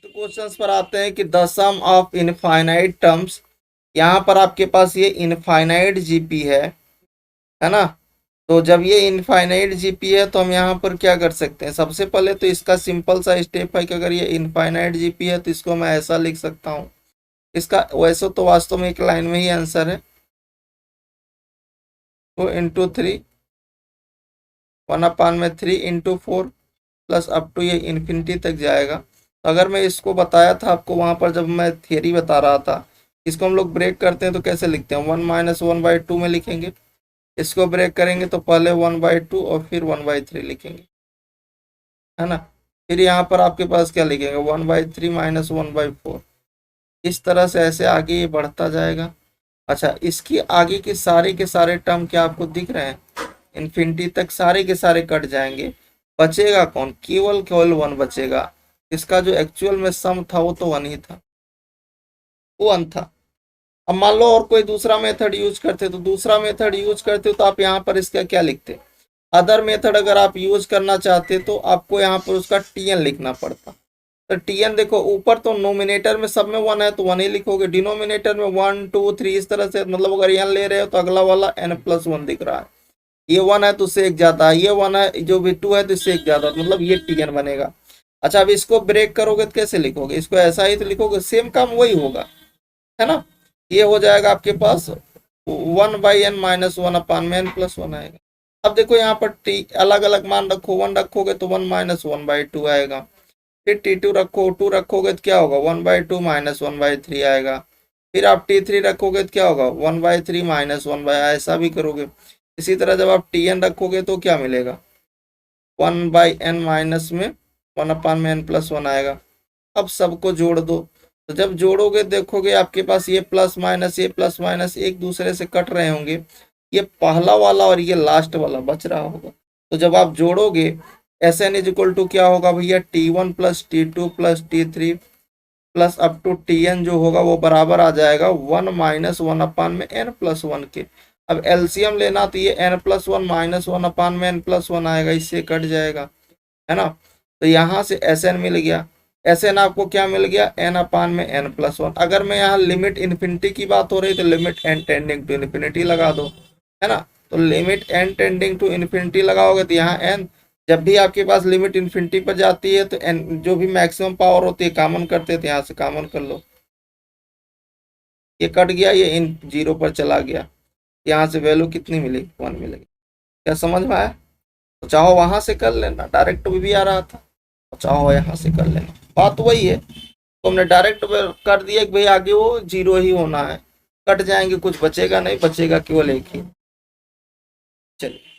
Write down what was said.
Questions पर आते हैं कि the sum of infinite terms. यहाँ पर आपके पास ये इनफाइनाइट जीपी है ना। तो जब ये इनफाइनाइट जीपी है तो हम यहाँ पर क्या कर सकते हैं, सबसे पहले तो इसका सिंपल सा स्टेप है कि अगर ये इनफाइनाइट जीपी है तो इसको मैं ऐसा लिख सकता हूँ। इसका वैसे तो वास्तव में एक लाइन में ही आंसर है, तो into 3 1/3 into 4 plus up to ये इन्फिनिटी तक जाएगा। तो अगर मैं इसको बताया था आपको वहां पर जब मैं थियरी बता रहा था, इसको हम लोग ब्रेक करते हैं तो कैसे लिखते हैं, 1 - 1/2 में लिखेंगे। इसको ब्रेक करेंगे तो पहले 1/2 और फिर 1/3 लिखेंगे, है ना। फिर यहाँ पर आपके पास क्या लिखेंगे, 1/3 - 1/4। इस तरह से ऐसे आगे ये बढ़ता जाएगा। अच्छा, इसकी आगे के सारे टर्म क्या आपको दिख रहे हैं, इन्फिनिटी तक सारे के सारे कट जाएंगे। बचेगा कौन, केवल केवल 1 बचेगा। इसका जो एक्चुअल में सम था वो तो 1 ही था, वो 1 था। अब मान लो और कोई दूसरा मेथड यूज करते, तो दूसरा मेथड यूज करते तो आप यहाँ पर इसका क्या लिखते, अदर मेथड अगर आप यूज करना चाहते तो आपको यहाँ पर उसका टीएन लिखना पड़ता। तो टीएन देखो, ऊपर तो नोमिनेटर में सब में 1 है तो 1 ही लिखोगे, डिनोमिनेटर में 1 2 3 इस तरह से, मतलब अगर एन ले रहे हो तो अगला वाला n+1 दिख रहा है, ये 1 है तो उससे एक ज्यादा, ये 1 है जो भी 2 है तो इससे एक ज्यादा, मतलब ये टीएन बनेगा। अच्छा, अब इसको ब्रेक करोगे तो कैसे लिखोगे, इसको ऐसा ही तो लिखोगे, सेम काम वही होगा, है ना। ये हो जाएगा आपके पास 1/n-1/n+1 आएगा। अब देखो यहाँ पर टी अलग अलग मान रखो, 1 रखोगे तो 1 - 1/2 आएगा। फिर T2 रखो, 2 रखोगे तो क्या होगा, 1/2 - 1/3 आएगा। फिर आप T3 रखोगे तो क्या होगा, 1/3 - 1 ऐसा भी करोगे। इसी तरह जब आप Tn रखोगे तो क्या मिलेगा, 1/n माइनस में 1/n+1 आएगा। अब सबको जोड़ दो, तो जब जोड़ोगे देखोगे आपके पास ये प्लस माइनस एक दूसरे से कट रहे होंगे, ये पहला वाला और ये लास्ट वाला बच रहा होगा। तो जब आप जोड़ोगे Sn इज इक्वल टू क्या होगा भैया, T1 + T2 + T3 plus up to Tn जो होगा वो बराबर आ जाएगा 1 - 1/n+1 के। अब एलसीएम लेना तो ये n+1 - 1/n+1 आएगा, इससे कट जाएगा, है ना। तो यहाँ से Sn मिल गया। Sn आपको क्या मिल गया, n/n+1। अगर मैं यहाँ लिमिट इन्फिनिटी की बात हो रही तो limit n tending to infinity लगा दो, है ना। तो limit n tending to infinity लगाओगे तो यहाँ n, जब भी आपके पास लिमिट इन्फिनिटी पर जाती है तो n जो भी मैक्सिमम पावर होती है कॉमन करते हैं, तो यहाँ से कॉमन कर लो, ये कट गया, ये इन 0 पर चला गया, यहाँ से वैल्यू कितनी मिलेगी, 1 मिलेगी। क्या समझ में आया। तो चाहो वहां से कर लेना, डायरेक्ट भी आ रहा था, तो चाहो यहाँ से कर लेना, बात वही है। तो हमने डायरेक्ट कर दिया कि भाई आगे वो 0 ही होना है, कट जाएंगे, कुछ बचेगा नहीं, बचेगा केवल एक ही। चलिए।